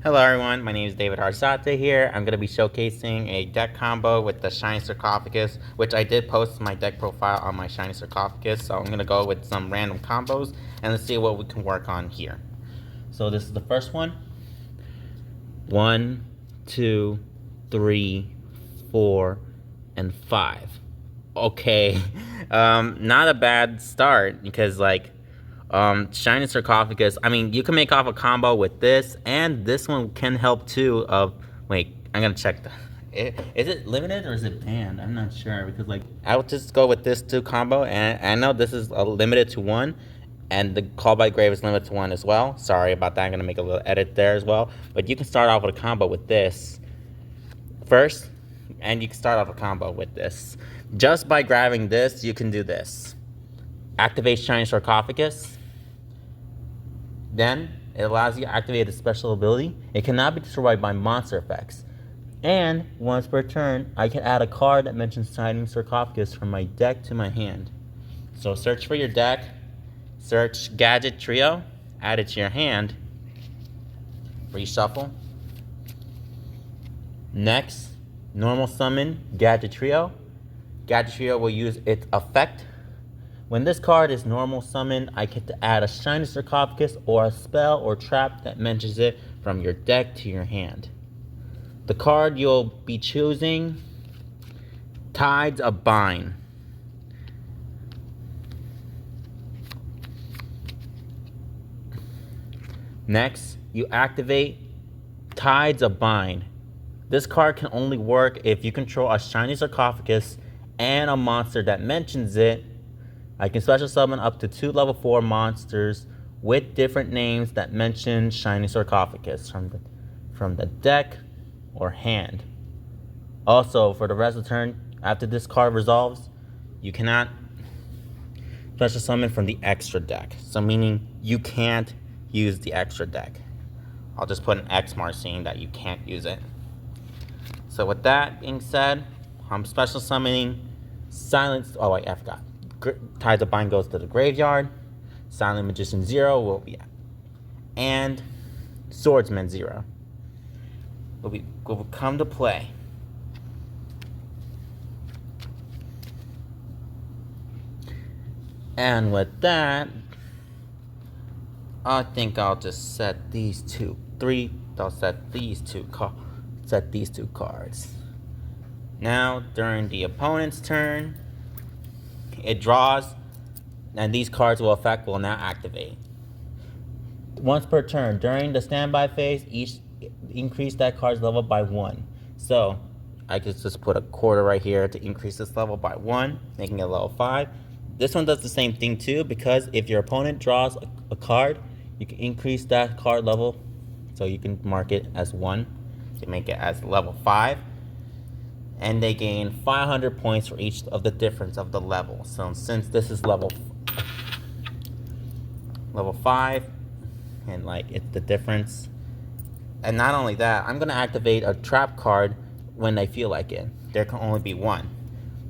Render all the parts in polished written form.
Hello everyone, my name is David Arzate here. I'm going to be showcasing a deck combo with the Shiny Sarcophagus, which I did post my deck profile on my Shiny Sarcophagus, so I'm going to go with some random combos, and let's see what we can work on here. So this is the first one. 1, 2, 3, 4, and 5. Okay, not a bad start, because Shiny Sarcophagus, I mean, you can make off a combo with this, and this one can help too. Wait, I'm gonna check is it limited or is it banned? I'm not sure, because I would just go with this 2 combo, and I know this is limited to 1, and the Call by Grave is limited to 1 as well. Sorry about that, I'm gonna make a little edit there as well. But you can start off with a combo with this first, and you can start off a combo with this. Just by grabbing this, you can do this. Activate Shiny Sarcophagus. Then, it allows you to activate a special ability. It cannot be destroyed by monster effects. And, once per turn, I can add a card that mentions Shiny Sarcophagus from my deck to my hand. So search for your deck, search Gadget Trio, add it to your hand, reshuffle. Next, normal summon Gadget Trio. Gadget Trio will use its effect. When this card is normal summoned, I get to add a Shiny Sarcophagus or a spell or trap that mentions it from your deck to your hand. The card you'll be choosing, Tides of Bind. Next, you activate Tides of Bind. This card can only work if you control a Shiny Sarcophagus and a monster that mentions it. I can special summon up to 2 level 4 monsters with different names that mention Shiny Sarcophagus from the deck or hand. Also, for the rest of the turn, after this card resolves, you cannot special summon from the extra deck. So meaning you can't use the extra deck. I'll just put an X mark saying that you can't use it. So with that being said, I'm special summoning Silence. Oh wait, I forgot. Tides of Bind goes to the graveyard. Silent Magician 0 will be, and Swordsman 0 will come to play. And with that, I think I'll just set these two. I'll set these two cards. Now, during the opponent's turn, it draws, and these cards will now activate. Once per turn, during the standby phase, each increase that card's level by 1. So, I could just put a quarter right here to increase this level by 1, making it level 5. This one does the same thing too, because if your opponent draws a card, you can increase that card level, so you can mark it as 1 to make it as level 5. And they gain 500 points for each of the difference of the level. So since this is level 5, and it's the difference. And not only that, I'm gonna activate a trap card when I feel like it. There can only be 1.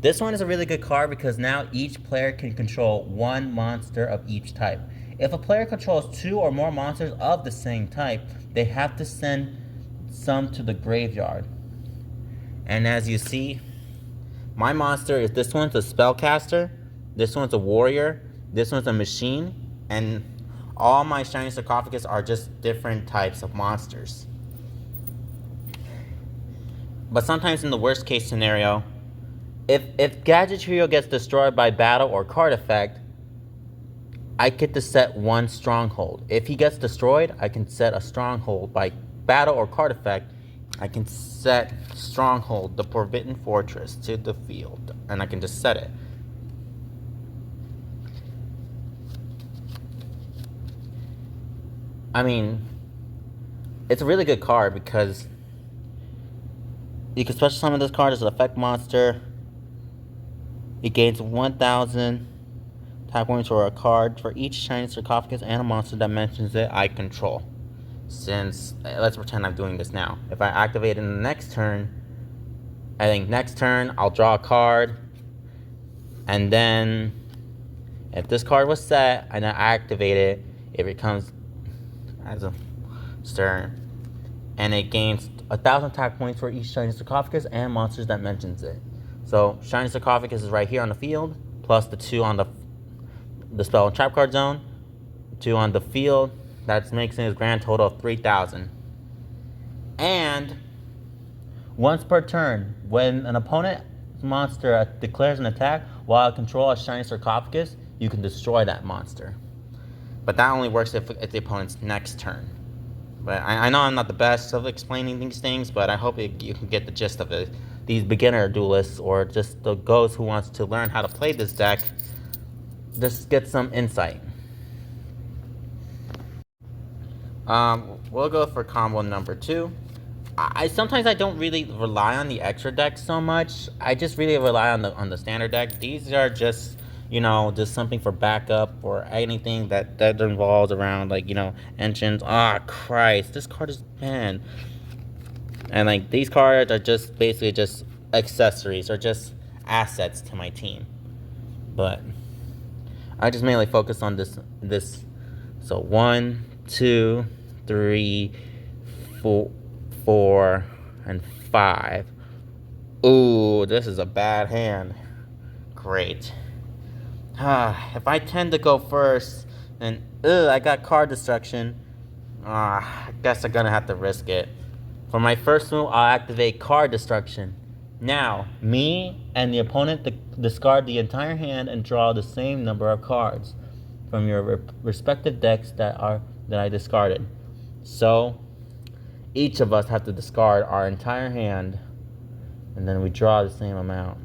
This one is a really good card because now each player can control 1 monster of each type. If a player controls 2 or more monsters of the same type, they have to send some to the graveyard. And as you see, my monster is, this one's a spellcaster, this one's a warrior, this one's a machine, and all my Shiny Sarcophagus are just different types of monsters. But sometimes in the worst case scenario, if Gadget Trio gets destroyed by battle or card effect, I get to set 1 stronghold. If he gets destroyed, I can set a stronghold by battle or card effect. I can set Stronghold, the Forbidden Fortress, to the field, and I can just set it. I mean, it's a really good card because you can special summon this card as an effect monster. It gains 1,000 type points for a card for each Shiny Sarcophagus and a monster that mentions it I control. Since, let's pretend I'm doing this now. If I activate in the next turn, I think next turn I'll draw a card, and then if this card was set and I activate it, it becomes as a turn. and it gains 1,000 attack points for each shiny sarcophagus and monsters that mentions it. So shiny sarcophagus is right here on the field, plus the 2 on the spell and trap card zone, 2 on the field. That makes it a grand total of 3,000. And once per turn, when an opponent monster declares an attack while I control a shiny sarcophagus, you can destroy that monster. But that only works if it's the opponent's next turn. But I know I'm not the best of explaining these things, but I hope you can get the gist of it. These beginner duelists, or just the ghost who wants to learn how to play this deck, just get some insight. We'll go for combo number 2. Sometimes I don't really rely on the extra deck so much. I just really rely on the standard deck. These are just, just something for backup or anything that involves around, like, engines. Christ, this card is banned. And, like, these cards are just basically just accessories or just assets to my team. But I just mainly focus on this. So 1, 2, 3, 4, and 5. Ooh, this is a bad hand. Great. If I tend to go first, then I got card destruction. I guess I'm gonna have to risk it. For my first move, I'll activate card destruction. Now, me and the opponent discard the entire hand and draw the same number of cards from your respective decks that I discarded. So each of us have to discard our entire hand, and then we draw the same amount.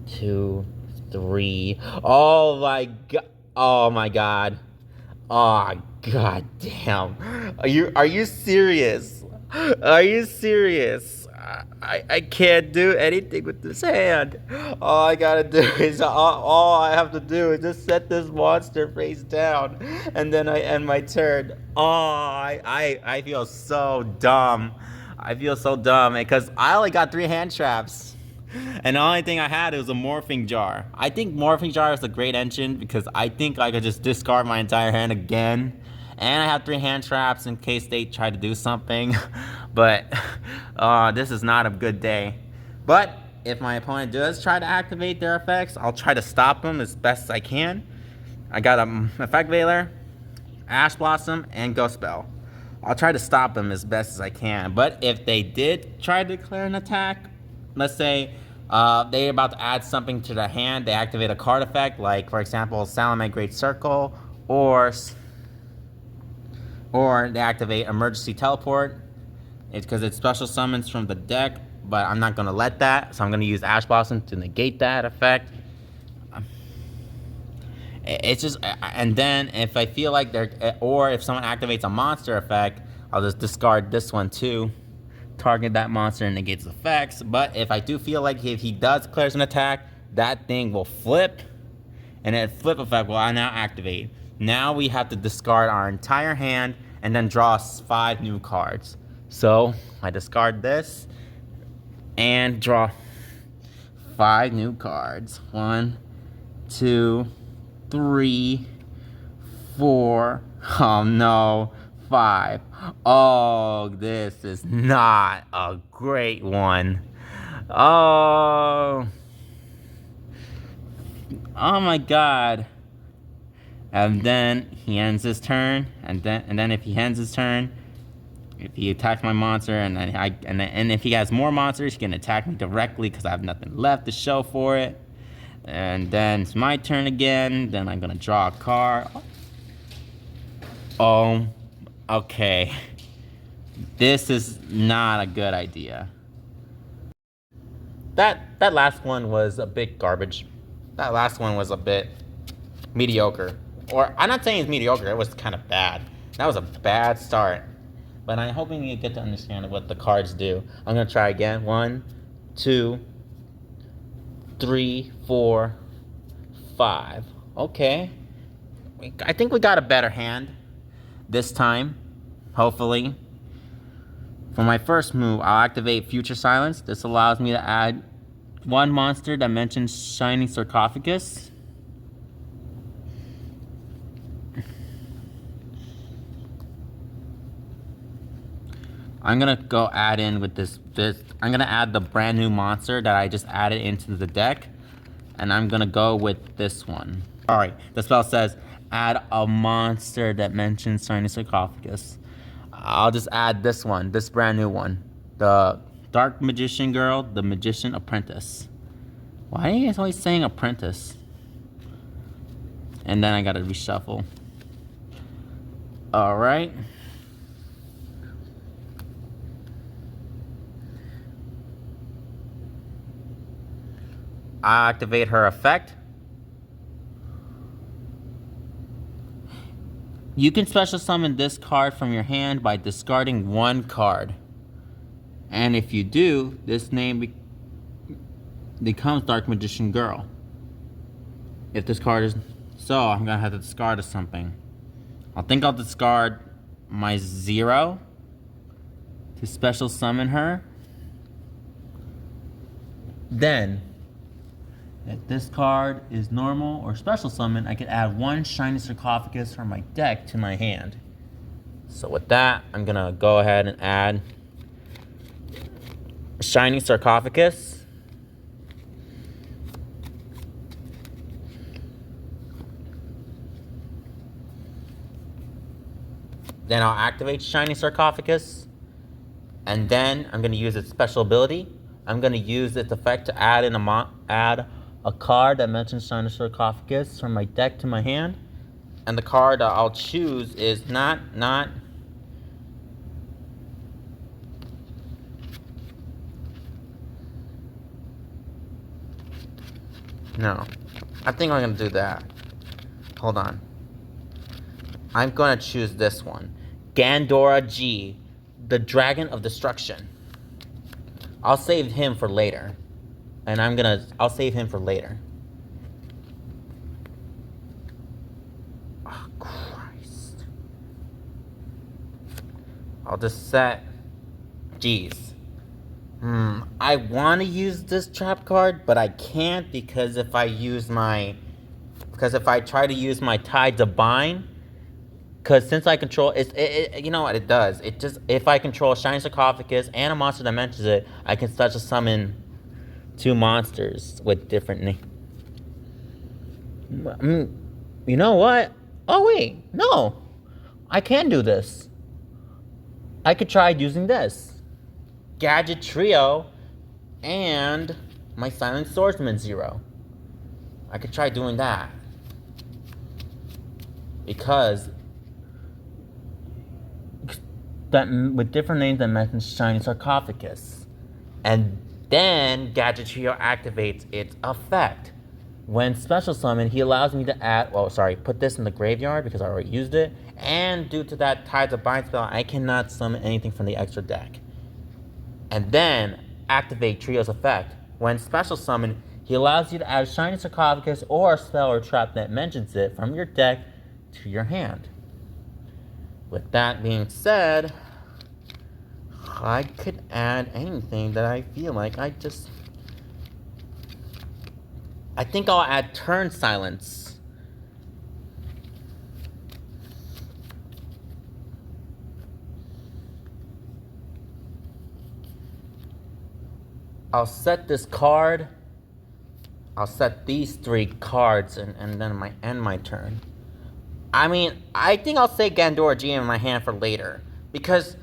2, 3. Oh my god! Oh my god! Oh god damn! Are you serious? Are you serious? I can't do anything with this hand. All I gotta do is all I have to do is just set this monster face down, and then I end my turn. I feel so dumb. I feel so dumb because I only got 3 hand traps, and the only thing I had was a morphing jar. I think morphing jar is a great engine because I think I could just discard my entire hand again. And I have 3 hand traps in case they try to do something. But this is not a good day. But if my opponent does try to activate their effects, I'll try to stop them as best as I can. I got a Effect Veiler, Ash Blossom, and Ghost Spell. I'll try to stop them as best as I can. But if they did try to declare an attack, let's say they're about to add something to their hand, they activate a card effect, like, for example, Salamay Great Circle, or they activate Emergency Teleport. It's because it special summons from the deck, but I'm not going to let that, so I'm going to use Ash Blossom to negate that effect. It's just, and then if I feel like or if someone activates a monster effect, I'll just discard this one too. Target that monster and negates effects. But if I do feel like if he does declares an attack, that thing will flip, and that flip effect will now activate. Now we have to discard our entire hand and then draw 5 new cards. So I discard this and draw 5 new cards. 1, 2, 3, 4. Oh no, 5. Oh, this is not a great one. Oh my god. And then he ends his turn, and then if he ends his turn, if he attacks my monster, and if he has more monsters, he can attack me directly because I have nothing left to show for it. And then it's my turn again. Then I'm gonna draw a card. Oh, okay. This is not a good idea. That last one was a bit garbage. That last one was a bit mediocre. Or, I'm not saying it's mediocre, it was kind of bad. That was a bad start. But I'm hoping you get to understand what the cards do. I'm going to try again. 1, 2, 3, 4, 5. Okay. I think we got a better hand this time, hopefully. For my first move, I'll activate Future Silence. This allows me to add 1 monster that mentions Shiny Sarcophagus. I'm gonna go add in with this. I'm gonna add the brand new monster that I just added into the deck, and I'm gonna go with this one. All right, the spell says add a monster that mentions tiny sarcophagus. I'll just add this one, this brand new one, the Dark Magician Girl, the Magician Apprentice. Why are you guys always saying apprentice? And then I gotta reshuffle. All right. I activate her effect. You can special summon this card from your hand by discarding one card. And if you do, this name becomes Dark Magician Girl. If this card is so, I'm gonna have to discard something. I think I'll discard my 0 to special summon her. Then, if this card is normal or special summon, I can add one shiny sarcophagus from my deck to my hand. So with that, I'm gonna go ahead and add a shiny sarcophagus. Then I'll activate shiny sarcophagus. And then I'm gonna use its special ability. I'm gonna use its effect to add a card that mentions shiny sarcophagus from my deck to my hand. And the card that I'll choose is not. No. I think I'm gonna do that. Hold on. I'm gonna choose this one. Gandora G, the Dragon of Destruction. I'll save him for later. And I'll save him for later. Oh, Christ. I'll just set, jeez. I want to use this trap card, but I can't because if I try to use my Tides of Bind, because since I control, you know what it does? It just, if I control Shiny Sarcophagus and a monster that mentions it, I can start to summon 2 monsters with different names. You know what? Oh wait, no. I can do this. I could try using this. Gadget Trio and my Silent Swordsman 0. I could try doing that. Because that with different names that mention Shiny Sarcophagus. And then Gadget Trio activates its effect. When special summon, he allows me to add, put this in the graveyard because I already used it. And due to that Tides of Bind spell, I cannot summon anything from the extra deck. And then activate Trio's effect. When special summon, he allows you to add a Shiny Sarcophagus or a spell or trap that mentions it from your deck to your hand. With that being said, I could add anything that I feel like I think I'll add Turn Silence. I'll set this card. I'll set these 3 cards and then end my turn. I mean, I think I'll say Gandora G in my hand for later. Because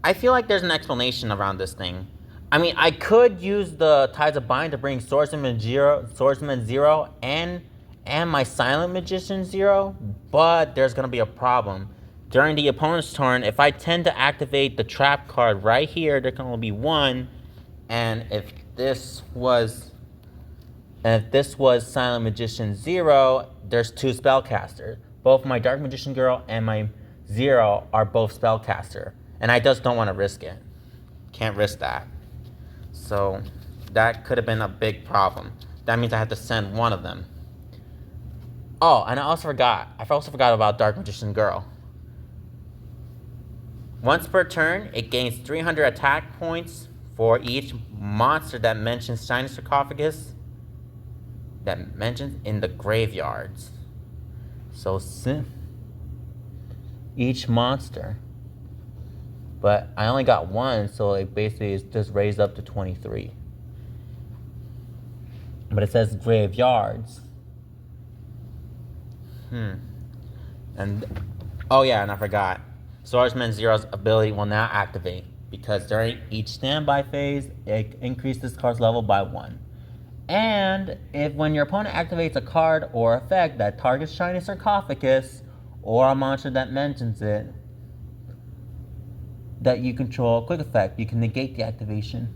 I feel like there's an explanation around this thing. I mean, I could use the Tides of Bind to bring Swordsman 0 and my Silent Magician 0. But there's going to be a problem. During the opponent's turn, if I tend to activate the trap card right here, there can only be 1. And if this was Silent Magician 0, there's 2 spellcasters. Both my Dark Magician Girl and my 0 are both spellcaster. And I just don't want to risk it. Can't risk that. So that could have been a big problem. That means I have to send one of them. Oh, and I also forgot about Dark Magician Girl. Once per turn, it gains 300 attack points for each monster that mentions Shiny Sarcophagus that mentions in the graveyards. So each monster. But I only got one, so it basically is just raised up to 23. But it says graveyards. And oh yeah, and I forgot. Swordsman Zero's ability will now activate because during each standby phase, it increases this card's level by 1. And if when your opponent activates a card or effect that targets Shiny Sarcophagus or a monster that mentions it that you control, quick effect, you can negate the activation.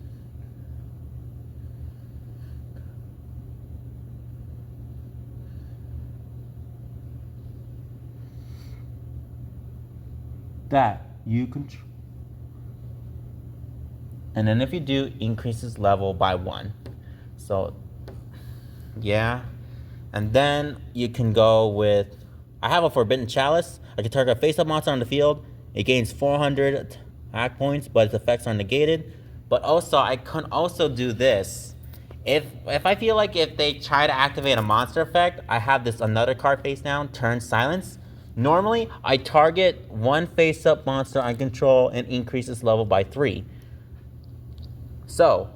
That you control. And then if you do, increases level by 1. So, yeah. And then you can go with, I have a Forbidden Chalice. I can target a face-up monster on the field. It gains 400 attack points, but its effects are negated. But also, I can also do this. If I feel like if they try to activate a monster effect, I have this another card face down, Turn Silence. Normally, I target one face-up monster I control and increase its level by 3. So,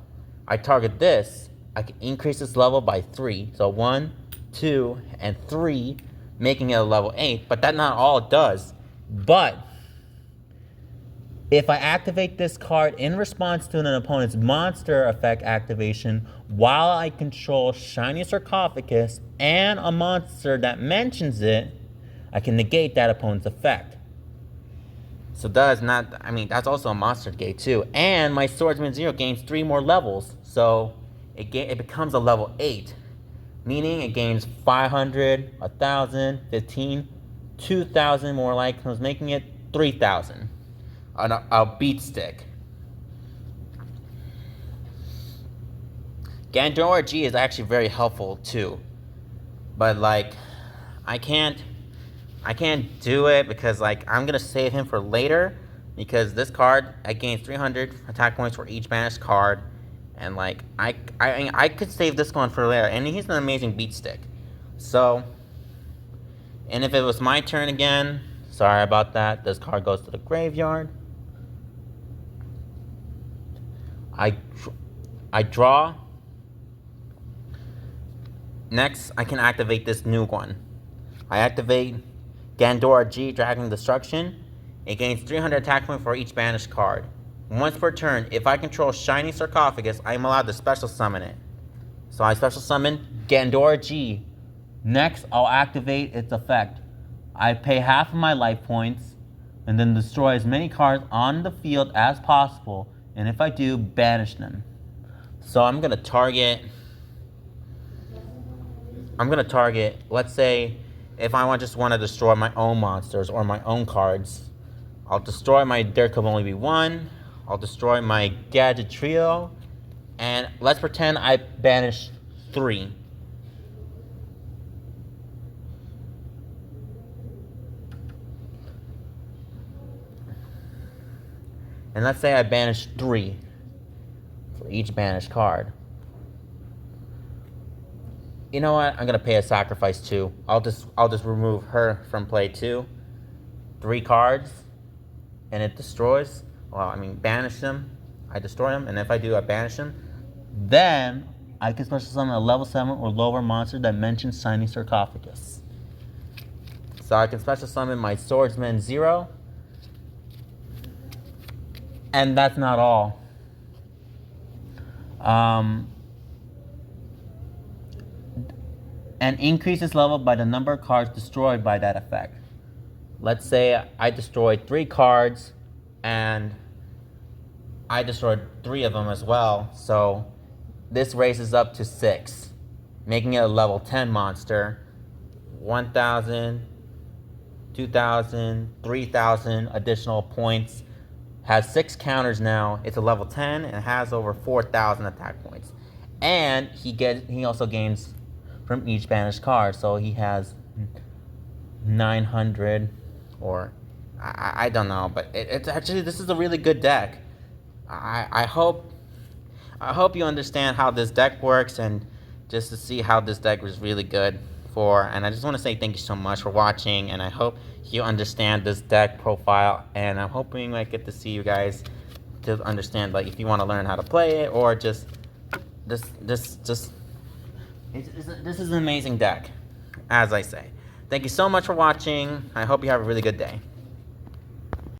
I target this, I can increase its level by 3. So 1, 2, and 3, making it a level 8. But that's not all it does. But if I activate this card in response to an opponent's monster effect activation while I control Shiny Sarcophagus and a monster that mentions it, I can negate that opponent's effect. So that's also a monster gate too. And my Swordsman Zero gains 3 more levels. So it becomes a level 8. Meaning it gains 500, 1,000, 15, 2,000 more items, making it 3,000. A beat stick. Gandora G is actually very helpful too. But like, I can't do it because like I'm gonna save him for later because this card I gains 300 attack points for each banished card, and like I could save this one for later, and he's an amazing beat stick. So, and if it was my turn again, sorry about that. This card goes to the graveyard. I draw. Next, I can activate this new one. I activate Gandora G, Dragon Destruction. It gains 300 attack points for each banished card. Once per turn, if I control Shiny Sarcophagus, I am allowed to special summon it. So I special summon Gandora G. Next, I'll activate its effect. I pay half of my life points, and then destroy as many cards on the field as possible. And if I do, banish them. So I'm gonna target, let's say, if I just want to destroy my own monsters or my own cards, I'll destroy my There Could Only Be One, I'll destroy my Gadget Trio, and let's pretend I banish 3. And let's say I banish 3 for each banished card. You know what? I'm gonna pay a sacrifice 2. I'll just remove her from play 2. 3 cards, and it destroys. Banish them. I destroy them, and if I do, I banish them. Then I can special summon a level 7 or lower monster that mentions Shiny Sarcophagus. So I can special summon my Swordsman Zero. And that's not all. And increases level by the number of cards destroyed by that effect. Let's say I destroyed 3 cards, and I destroyed 3 of them as well. So this raises up to 6, making it a level 10 monster. 1,000, 2,000, 3,000 additional points. Has 6 counters now. It's a level 10 and has over 4,000 attack points. And he also gains from each banished card. So he has 900, or I don't know, but it's actually, this is a really good deck. I hope you understand how this deck works, and just to see how this deck is really good before, and I just want to say thank you so much for watching, and I hope you understand this deck profile, and I'm hoping I get to see you guys to understand, like, if you want to learn how to play it, or just this is an amazing deck, as I say. Thank you so much for watching. I hope you have a really good day.